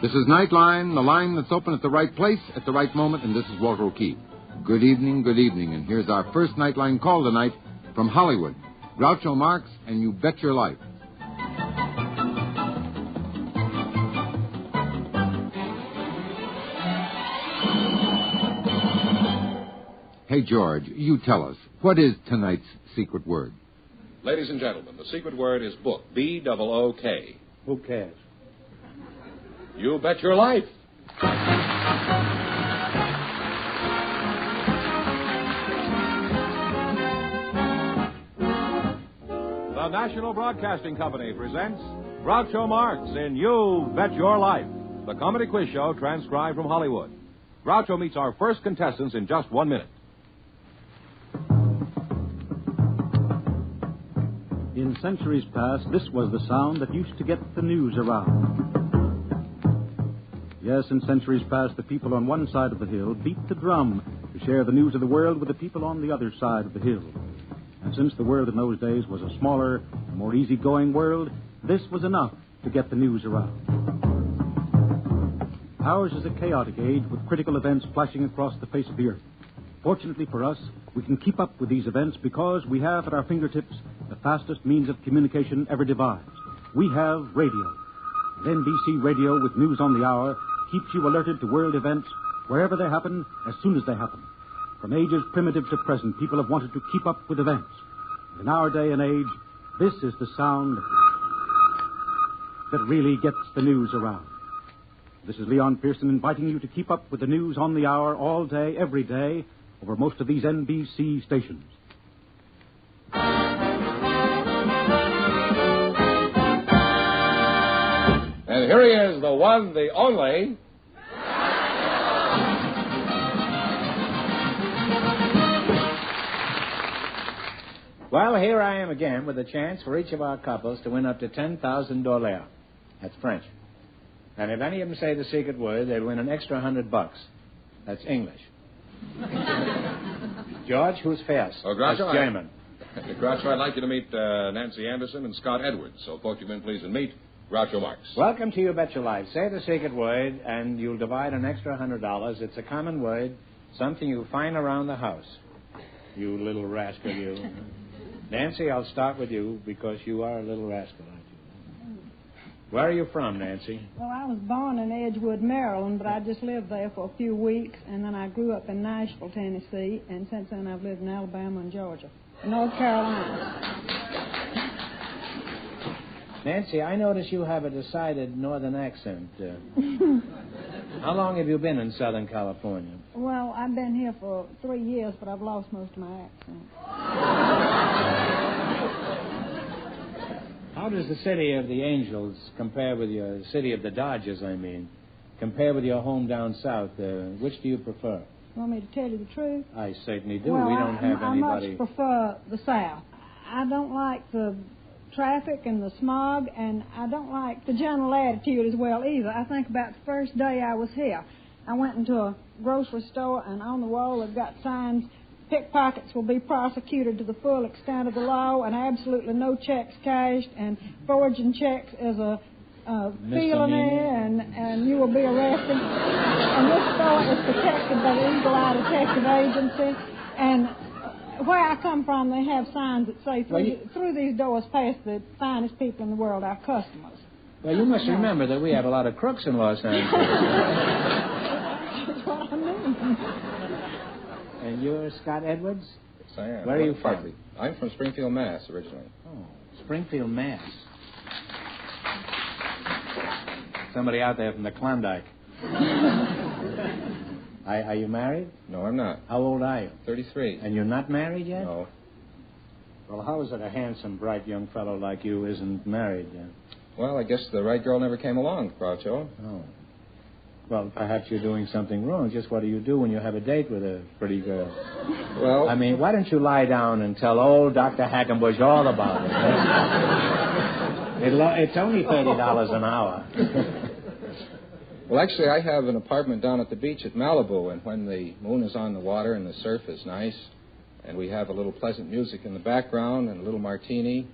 This is Nightline, the line that's open at the right place at the right moment, and this is Walter O'Keefe. Good evening, and here's our first Nightline call tonight from Hollywood. Groucho Marx and You Bet Your Life. Hey, George, you tell us, what is tonight's secret word? Ladies and gentlemen, the secret word is book, B-O-O-K. Who cares? You bet your life. The National Broadcasting Company presents Groucho Marx in You Bet Your Life, the comedy quiz show transcribed from Hollywood. Groucho meets our first contestants in just 1 minute. In centuries past, this was the sound that used to get the news around. Yes, in centuries past, the people on one side of the hill beat the drum to share the news of the world with the people on the other side of the hill. And since the world in those days was a smaller, more easygoing world, this was enough to get the news around. Ours is a chaotic age with critical events flashing across the face of the earth. Fortunately for us, we can keep up with these events because we have at our fingertips the fastest means of communication ever devised. We have radio. And NBC Radio, with news on the hour, keeps you alerted to world events wherever they happen, as soon as they happen. From ages primitive to present, people have wanted to keep up with events. In our day and age, this is the sound that really gets the news around. This is Leon Pearson inviting you to keep up with the news on the hour all day, every day, over most of these NBC stations. And here he is, the one, the only... Well, here I am again with a chance for each of our couples to win up to $10,000. That's French. And if any of them say the secret word, they'll win an extra $100. That's English. George, who's first? Oh, Groucho, That's German. Groucho, I'd like you to meet Nancy Anderson and Scott Edwards. So both you men, please, and meet Groucho Marx. Welcome to You Bet Your Life. Say the secret word, and you'll divide an extra $100. It's a common word, something you find around the house. You little rascal, you. Nancy, I'll start with you because you are a little rascal, aren't you? Where are you from, Nancy? Well, I was born in Edgewood, Maryland, but I just lived there for a few weeks, and then I grew up in Nashville, Tennessee, and since then I've lived in Alabama and Georgia, and North Carolina. Nancy, I notice you have a decided northern accent. How long have you been in Southern California? Well, I've been here for 3 years, but I've lost most of my accent. How does the city of the Angels compare with your city of the Dodgers, compare with your home down south? Which do you prefer? You want me to tell you the truth? I certainly do. Well, We don't have anybody... I much prefer the south. I don't like the traffic and the smog, and I don't like the general attitude as well either. I think about the first day I was here, I went into a grocery store, and on the wall they've got signs, pickpockets will be prosecuted to the full extent of the law, and absolutely no checks cashed, and forging checks is a felony, and you will be arrested. And this store is protected by the Eagle Eye Detective Agency, and where I come from, they have signs that say, through these doors pass the finest people in the world, our customers. Well, you must remember that we have a lot of crooks in Los Angeles. That's what I mean. And you're Scott Edwards? Yes, I am. Where are you from? I'm from Springfield, Mass, originally. Oh, Springfield, Mass. Somebody out there from the Klondike. Are you married? No, I'm not. How old are you? 33. And you're not married yet? No. Well, how is it a handsome, bright young fellow like you isn't married? Well, I guess the right girl never came along, Groucho. Oh. Well, perhaps you're doing something wrong. Just what do you do when you have a date with a pretty girl? Well... I mean, why don't you lie down and tell old Dr. Hackenbush all about it? It's only $30 an hour. Well, actually, I have an apartment down at the beach at Malibu, and when the moon is on the water and the surf is nice, and we have a little pleasant music in the background and a little martini,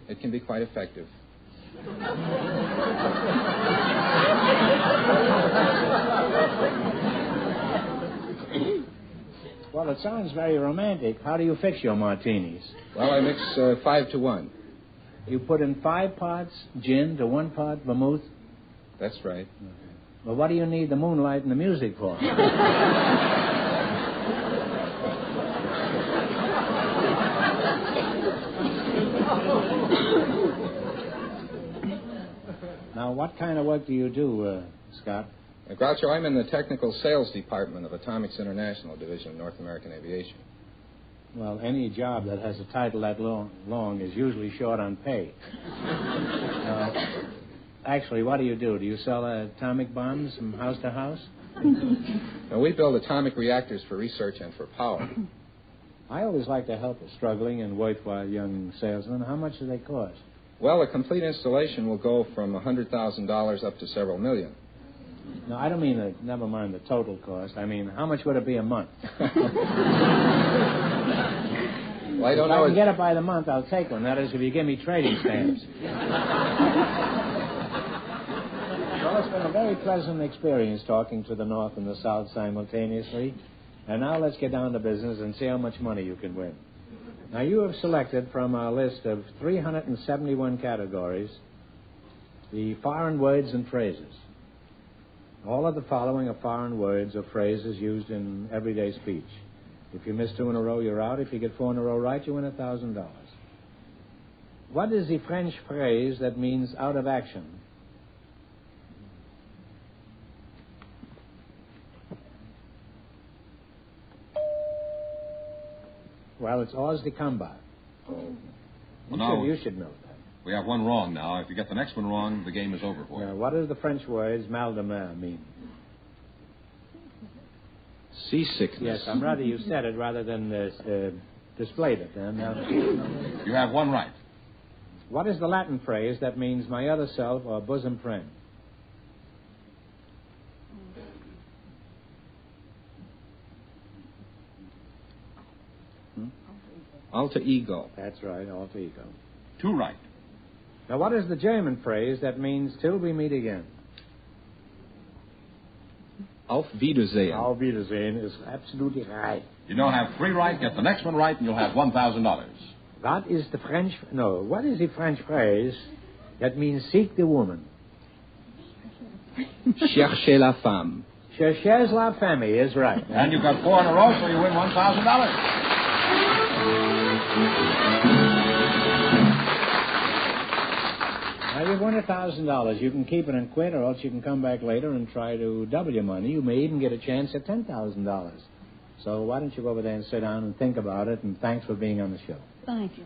it can be quite effective. Well, it sounds very romantic. How do you fix your martinis? Well, I mix 5 to 1. You put in 5 parts gin to 1 part vermouth? That's right. Well, what do you need the moonlight and the music for? Now, what kind of work do you do, Scott? Groucho, I'm in the technical sales department of Atomics International Division of North American Aviation. Well, any job that has a title that long is usually short on pay. Actually, what do you do? Do you sell atomic bombs from house to house? Now, we build atomic reactors for research and for power. I always like to help a struggling and worthwhile young salesman. How much do they cost? Well, a complete installation will go from $100,000 up to several million. No, I don't mean never mind the total cost. I mean, how much would it be a month? Well, I don't if know. I can get it by the month, I'll take one. That is, if you give me trading stamps. Well, it's been a very pleasant experience talking to the North and the South simultaneously. And now let's get down to business and see how much money you can win. Now, you have selected from our list of 371 categories the foreign words and phrases. All of the following are foreign words or phrases used in everyday speech. If you miss 2 in a row, you're out. If you get 4 in a row right, you win $1,000. What is the French phrase that means out of action? Well, it's hors de combat. You should know that. We have one wrong now. If you get the next one wrong, the game is over for you. Now, what does the French words mal de mer mean? Seasickness. Yes, I'm rather you said it rather than displayed it. You have one right. What is the Latin phrase that means my other self or bosom friend? Alter ego. That's right, alter ego. 2 right. Now, what is the German phrase that means till we meet again? Auf Wiedersehen. Auf Wiedersehen is absolutely right. You don't have 3 right, get the next one right, and you'll have $1,000. What is the French phrase that means seek the woman? Cherchez la femme. Cherchez la femme is right. And you've got 4 in a row, so you win $1,000. Now, you've won $1,000. You can keep it and quit, or else you can come back later and try to double your money. You may even get a chance at $10,000. So why don't you go over there and sit down and think about it, and thanks for being on the show. Thank you.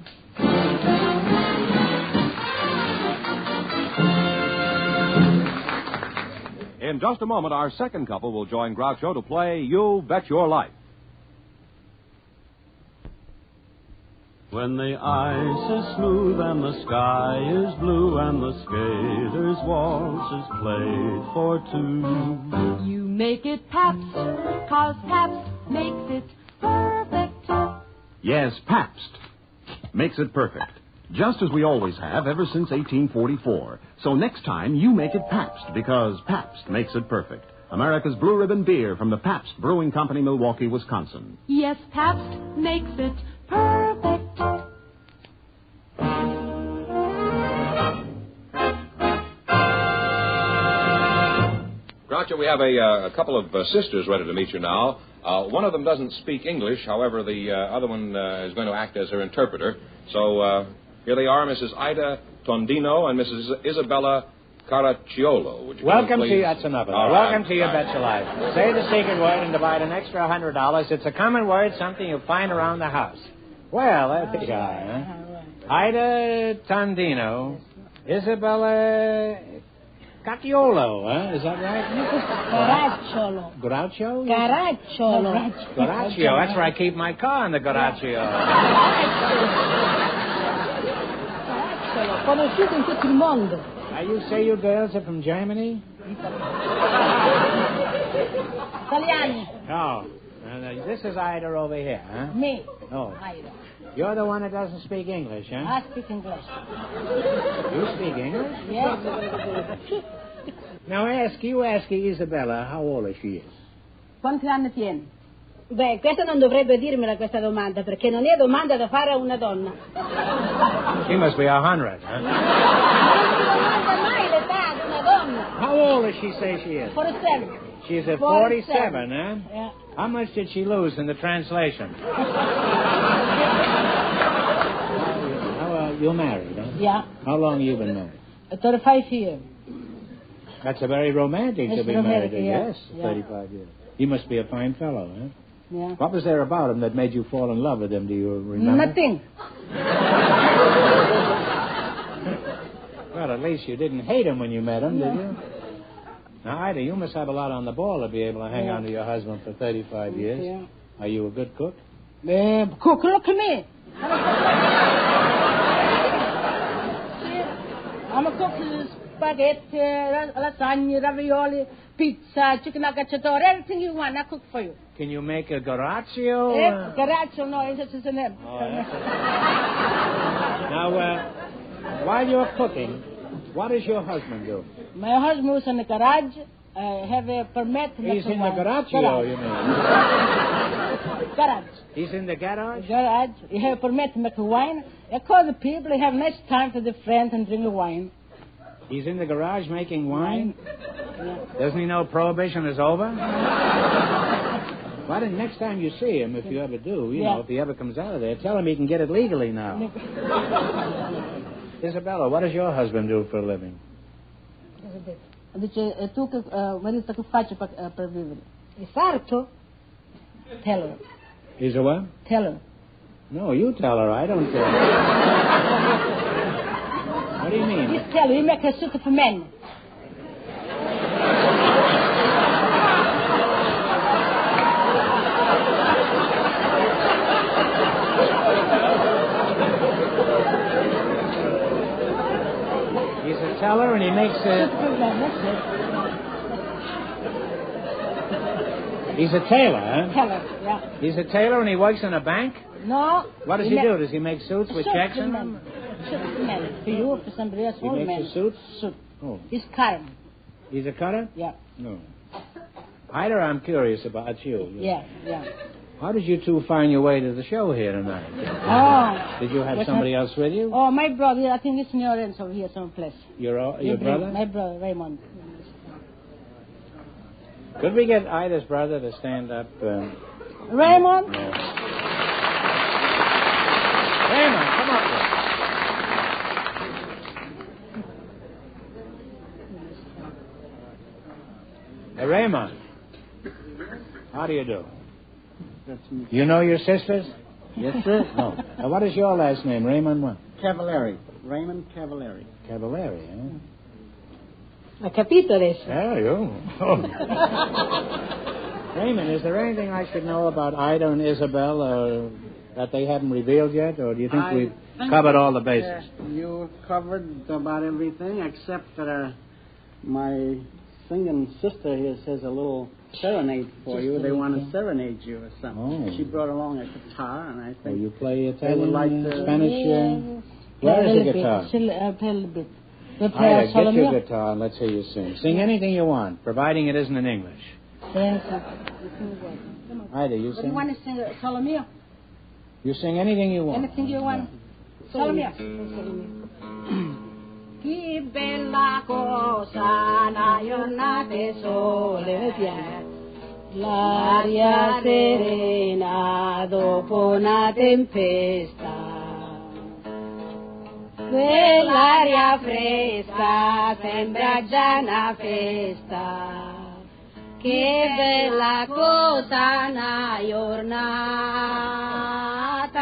In just a moment, our second couple will join Groucho to play You Bet Your Life. When the ice is smooth and the sky is blue and the skaters' waltz is played for 2. You make it Pabst, 'cause Pabst makes it perfect. Yes, Pabst makes it perfect. Just as we always have ever since 1844. So next time, you make it Pabst, because Pabst makes it perfect. America's Blue Ribbon beer from the Pabst Brewing Company, Milwaukee, Wisconsin. Yes, Pabst makes it perfect. Groucho, we have a couple of sisters ready to meet you now. One of them doesn't speak English. However, the other one is going to act as her interpreter. So here they are, Mrs. Ida Tondino and Mrs. Isabella Caracciolo. Would you Welcome please? to you. That's enough of that. All Welcome right. to your Bet Your Life. Say the secret word and divide an extra $100. It's a common word, something you'll find around the house. Well, there you are, huh? Ida Tondino, Isabella Caracciolo, huh? Is that right? Caracciolo. Groucho? Caracciolo. Groucho. That's where I keep my car in the Groucho. Caracciolo. Conosciuto in tutto il mondo. Now, you say you girls are from Germany? Italiani. Oh, This is Ida over here, huh? Me. Oh. Ida. You're the one that doesn't speak English, huh? I speak English. You speak English? Yes. Now ask Isabella how old she is. Quanti anni tieni? Beh, questa non dovrebbe dirmela questa domanda, perché non è domanda da fare a una donna. She must be 100, huh? Non domanda mai l'età di una donna. How old does she say she is? 47. She's at 47, huh? Yeah. How much did she lose in the translation? You're married, huh? Yeah. How long have you been married? 35 years. That's a very romantic It's to be romantic, married, yeah. yes, Yeah. 35 years. He must be a fine fellow, huh? Yeah. What was there about him that made you fall in love with him? Do you remember? Nothing. Well, at least you didn't hate him when you met him, did you? Now, Ida, you must have a lot on the ball to be able to hang on to your husband for 35 years. Yeah. Are you a good cook? Cook, look at me. I'm a cook spaghetti, lasagna, ravioli, pizza, chicken cacciatore, everything you want, I cook for you. Can you make a Groucho? Groucho, no, it's just a name. Now, while you're cooking, what does your husband do? My husband was in the garage. I have a permit to He's make in the garage. Groucho, you mean? Garage. He's in the garage? Garage. You have a permit to make wine. I call the people. They have nice time for the friends and drink the wine. He's in the garage making wine? Yeah. Doesn't he know prohibition is over? Why don't next time you see him, if you ever do, you know, if he ever comes out of there, tell him he can get it legally now. Isabella, what does your husband do for a living? Dice, tu che marito che faccio per vivere? Il sarto? Tell her. He's a what? Tell her. No, you tell her. I don't care. What do you mean? Just tell her. You make her soup for men. He's a teller and he makes a... He's a tailor, huh? Teller, yeah. He's a tailor and he works in a bank? No. What does he do? Does he make suits with checks in them? Suits for men. For you or for somebody else. He makes the suits? Suit. Oh. He's cutting. He's a cutter? Yeah. No. Ida, I'm curious about you. Yeah, yeah. How did you two find your way to the show here tonight? Oh. Did you have somebody else with you? Oh, my brother. I think it's in your end over here someplace. Your brother? My brother, Raymond. Could we get Ida's brother to stand up? Raymond? No. Raymond, come up here. Hey, Raymond. How do you do? That's me. You know your sisters? Yes, sir. No. Now, what is your last name, Raymond? What? Cavallari. Raymond Cavallari. Cavallari, huh? Hai capito adesso? Yeah, you. Oh. Raymond, is there anything I should know about Ida and Isabel that they haven't revealed yet, or do you think we've covered all the bases? You covered about everything except that my singing sister here says a little serenade for you. They want to serenade you or something. Oh. She brought along a guitar, and I think... Oh, you play would Italian, like to... Spanish? Where is the guitar? She'll play a little bit. Ida, get your guitar and let's hear you sing. Sing anything you want, providing it isn't in English. Ida, you sing? You want to sing Solomia? You sing anything you want. Anything you want? Solomia. Che bella cosa una giornata di sole, l'aria serena dopo una tempesta. Quell'aria fresca sembra già una festa. Che bella cosa una giornata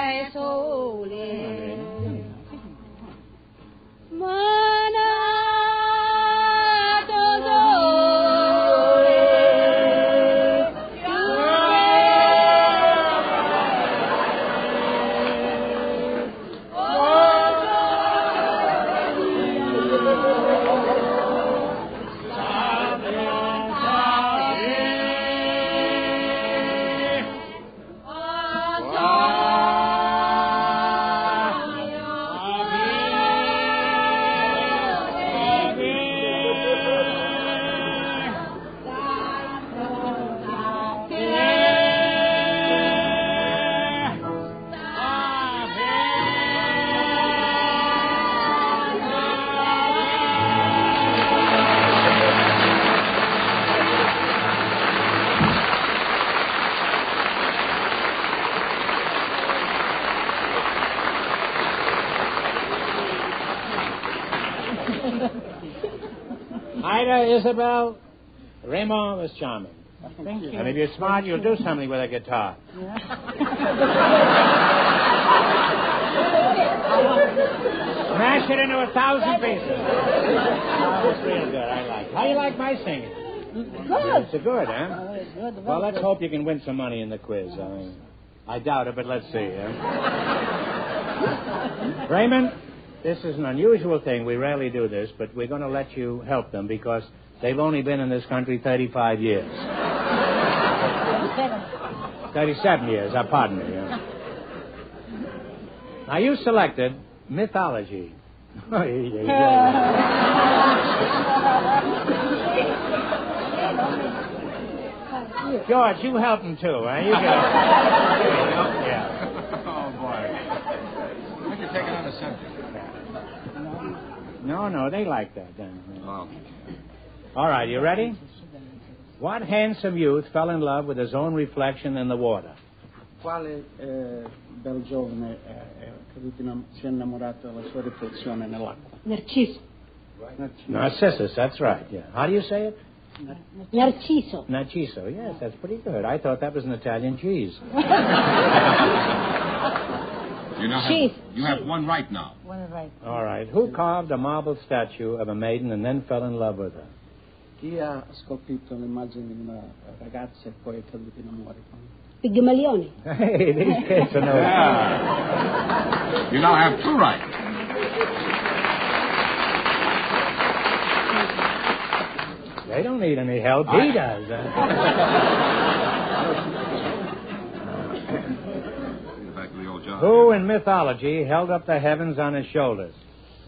di sole. Manato sole, right, Isabel. Raymond was charming. Thank you. And if you're smart, you'll do something with a guitar. Yeah. Smash it into 1,000 pieces. Oh, it's real good. I like it. How do you like my singing? Good. It's good, huh? Oh, it's good. Well, let's hope you can win some money in the quiz. I doubt it, but let's see. Raymond, this is an unusual thing. We rarely do this, but we're going to let you help them because they've only been in this country 35 years. 37 years, pardon me. Now, you selected mythology. George, you help him, too, huh? You get it. Yeah. Oh, boy. Why don't you take another subject? No, they like that. Then. Oh. All right, you ready? What handsome youth fell in love with his own reflection in the water? Quale bel giovane si è innamorato della sua riflessione nell'acqua? Narciso. Narcissus, that's right. Yeah. How do you say it? Narciso. Narciso, yes, that's pretty good. I thought that was an Italian cheese. You have one right now. One right. All right. Who carved a marble statue of a maiden and then fell in love with her? Chi ha scolpito l'immagine di una ragazza e poi è caduto in amore con lei? Pigmalione. Hey, these kids are no... Yeah. You now have two right. They don't need any help. He does. Back to the old job. Who in mythology held up the heavens on his shoulders?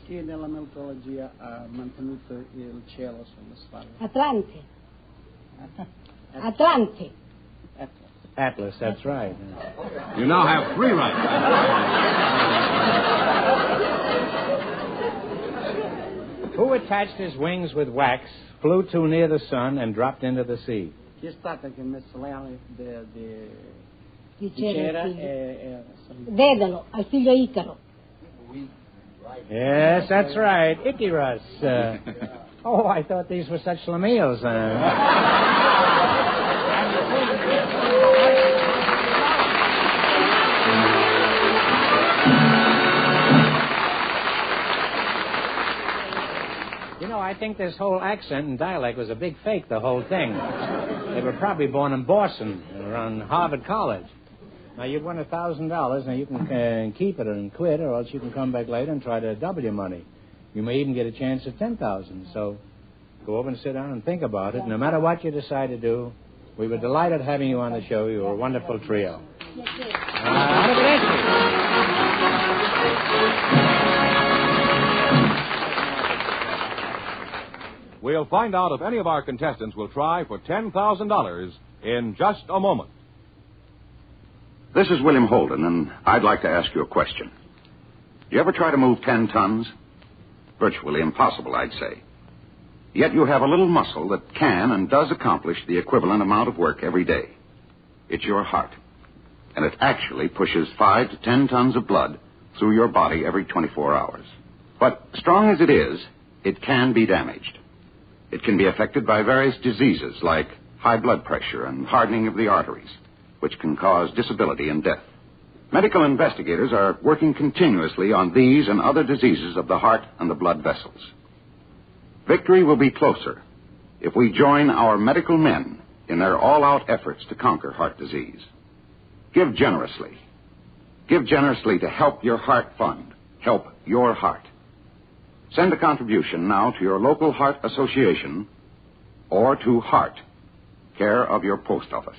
Chi nella mitologia ha mantenuto il cielo sulle spalle? Atlante. Atlante. Atlas, that's right. You now have three right. Who attached his wings with wax, flew too near the sun, and dropped into the sea? Chi è stata che ha messo le ali Di cera figlio. e... Dedalo, al figlio Icaro. Yes, that's right. Icarus. Oh, I thought these were such schlemiels. You know, I think this whole accent and dialect was a big fake, the whole thing. They were probably born in Boston, around Harvard College. Now, you've won $1,000. Now, you can keep it and quit, or else you can come back later and try to double your money. You may even get a chance at $10,000. So go over and sit down and think about it. No matter what you decide to do, we were delighted having you on the show. You were a wonderful trio. We'll find out if any of our contestants will try for $10,000 in just a moment. This is William Holden, and I'd like to ask you a question. You ever try to move 10 tons? Virtually impossible, I'd say. Yet you have a little muscle that can and does accomplish the equivalent amount of work every day. It's your heart. And it actually pushes 5 to 10 tons of blood through your body every 24 hours. But strong as it is, it can be damaged. It can be affected by various diseases like high blood pressure and hardening of the arteries, which can cause disability and death. Medical investigators are working continuously on these and other diseases of the heart and the blood vessels. Victory will be closer if we join our medical men in their all-out efforts to conquer heart disease. Give generously. Give generously to Help Your Heart Fund. Help your heart. Send a contribution now to your local heart association or to Heart, care of your post office.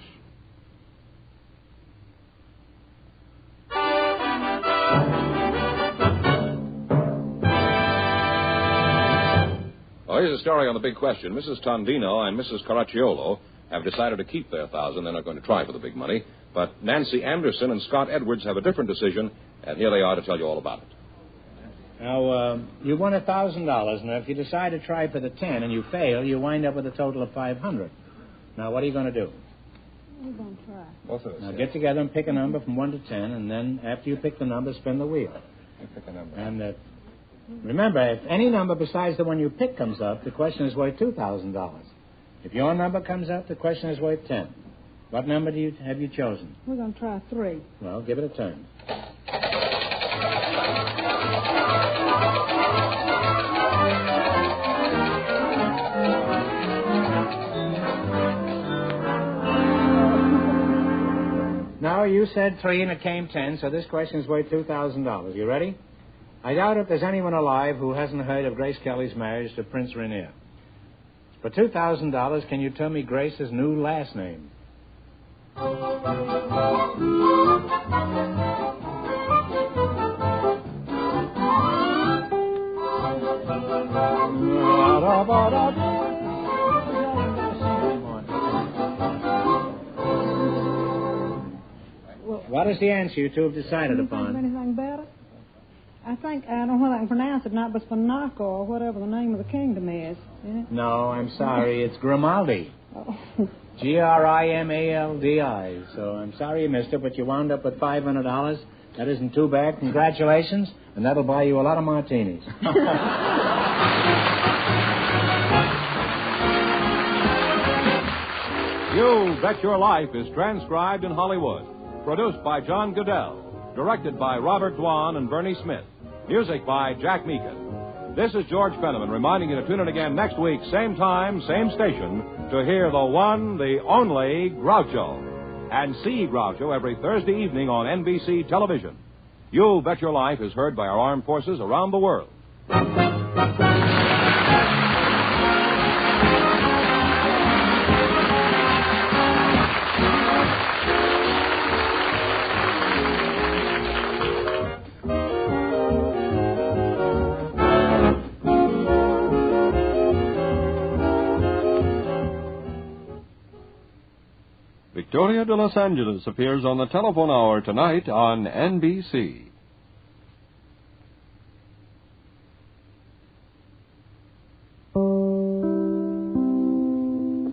Well, here's a story on the big question. Mrs. Tondino and Mrs. Caracciolo have decided to keep their $1,000. They're not going to try for the big money. But Nancy Anderson and Scott Edwards have a different decision, and here they are to tell you all about it. Now, you won $1,000. Now, if you decide to try for the 10 and you fail, you wind up with a total of $500. Now, what are you going to do? We're going to try. Both of us. Now, get together and pick a number from 1 to 10, and then after you pick the number, spin the wheel. You pick a number. And Remember, if any number besides the one you pick comes up, the question is worth $2,000. If your number comes up, the question is worth 10. What number have you chosen? We're going to try 3. Well, give it a turn. No, you said 3 and it came 10, so this question is worth $2,000. You ready? I doubt if there's anyone alive who hasn't heard of Grace Kelly's marriage to Prince Rainier. For $2,000, can you tell me Grace's new last name? What is the answer you two have decided upon? Anything better? I think, I don't know whether I can pronounce it, not Spinaco or whatever the name of the kingdom is. No, I'm sorry. It's Grimaldi. Oh. Grimaldi. So I'm sorry you missed it, but you wound up with $500. That isn't too bad. Congratulations, and that'll buy you a lot of martinis. You Bet Your Life is transcribed in Hollywood. Produced by John Goodell. Directed by Robert Dwan and Bernie Smith. Music by Jack Meakin. This is George Fenneman reminding you to tune in again next week, same time, same station, to hear the one, the only Groucho. And see Groucho every Thursday evening on NBC television. You Bet Your Life is heard by our armed forces around the world. Victoria de Los Angeles appears on the telephone hour tonight on NBC.